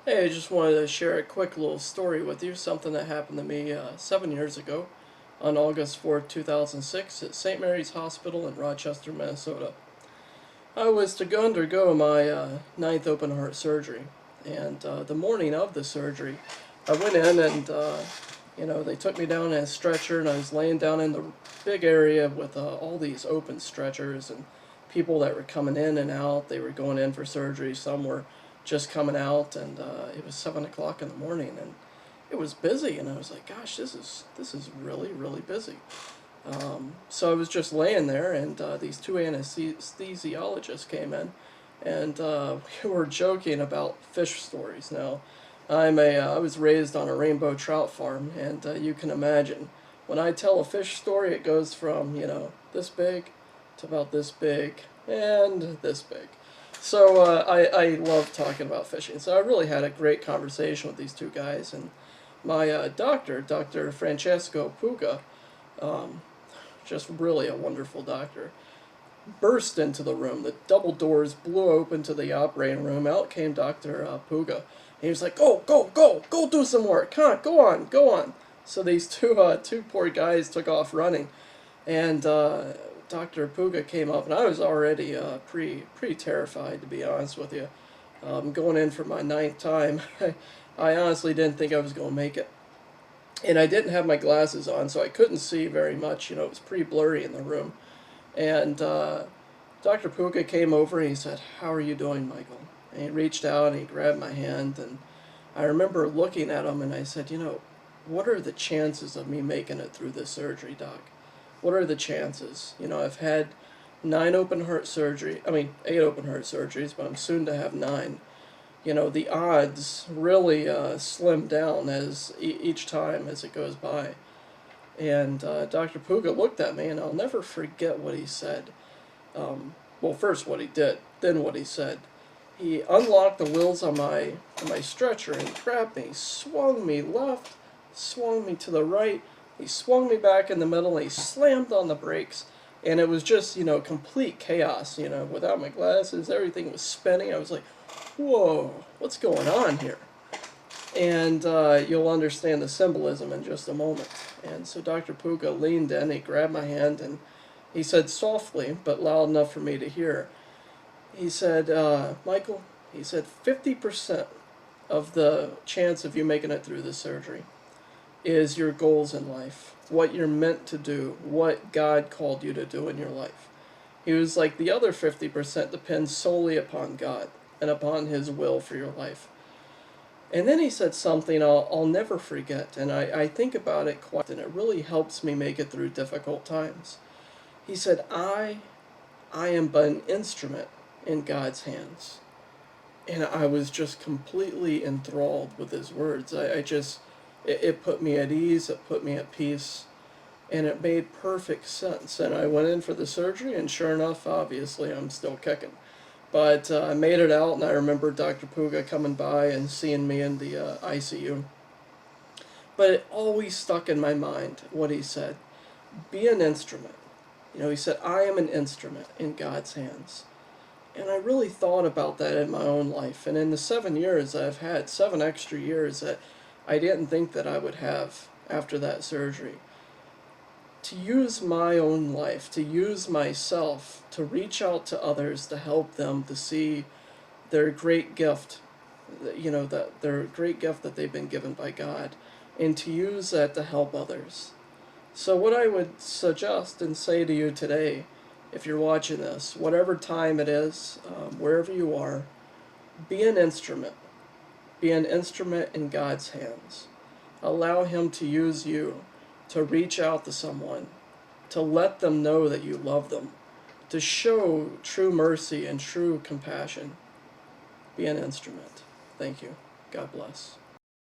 Hey, I just wanted to share a quick little story with you, something that happened to me 7 years ago on August 4th, 2006 at St. Mary's Hospital in Rochester, Minnesota. I was to go undergo my ninth open heart surgery, and the morning of the surgery, I went in and, they took me down in a stretcher, and I was laying down in the big area with all these open stretchers and people that were coming in and out. They were going in for surgery, some were just coming out, and it was 7 o'clock in the morning, and it was busy, and I was like, "Gosh, this is really really busy." So I was just laying there, and these two anesthesiologists came in, and we were joking about fish stories. Now, I was raised on a rainbow trout farm, and you can imagine when I tell a fish story, it goes from this big to about this big and this big. So I love talking about fishing. So I really had a great conversation with these two guys, and my doctor, Dr. Francesco Puga, um, just really a wonderful doctor, burst into the room. The double doors blew open to the operating room. Out came Dr. Puga. He was like, "Go, go, go, go do some work. Come on, go on, go on." So these two poor guys took off running, and Dr. Puga came up, and I was already pretty terrified, to be honest with you. Going in for my ninth time, I honestly didn't think I was going to make it. And I didn't have my glasses on, so I couldn't see very much. It was pretty blurry in the room. And Dr. Puga came over and he said, "How are you doing, Michael?" And he reached out and he grabbed my hand. And I remember looking at him and I said, "What are the chances of me making it through this surgery, Doc? What are the chances? I've had 8 open heart surgeries, but I'm soon to have 9. The odds really slim down as each time as it goes by." And Dr. Puga looked at me, and I'll never forget what he said. Well, first what he did, then what he said. He unlocked the wheels on my stretcher and grabbed me, swung me left, swung me to the right. He swung me back in the middle, and he slammed on the brakes. And it was just, complete chaos. Without my glasses, everything was spinning. I was like, "Whoa, what's going on here?" And you'll understand the symbolism in just a moment. And so Dr. Puga leaned in, he grabbed my hand, and he said softly, but loud enough for me to hear, he said, "Michael," he said, "50% of the chance of you making it through this surgery is your goals in life, what you're meant to do, what God called you to do in your life." He was like, "The other 50% depends solely upon God and upon His will for your life." And then he said something I'll never forget, and I think about it quite, and it really helps me make it through difficult times. He said, I am but an instrument in God's hands." And I was just completely enthralled with his words. It put me at ease, it put me at peace, and it made perfect sense. And I went in for the surgery, and sure enough, obviously, I'm still kicking. But I made it out, and I remember Dr. Puga coming by and seeing me in the ICU. But it always stuck in my mind what he said: "Be an instrument." He said, "I am an instrument in God's hands." And I really thought about that in my own life. And in the 7 years I've had, 7 extra years that I didn't think that I would have after that surgery, to use my own life, to use myself, to reach out to others, to help them to see their great gift, that their great gift that they've been given by God, and to use that to help others. So what I would suggest and say to you today, if you're watching this, whatever time it is, wherever you are, be an instrument. Be an instrument in God's hands. Allow Him to use you to reach out to someone, to let them know that you love them, to show true mercy and true compassion. Be an instrument. Thank you. God bless.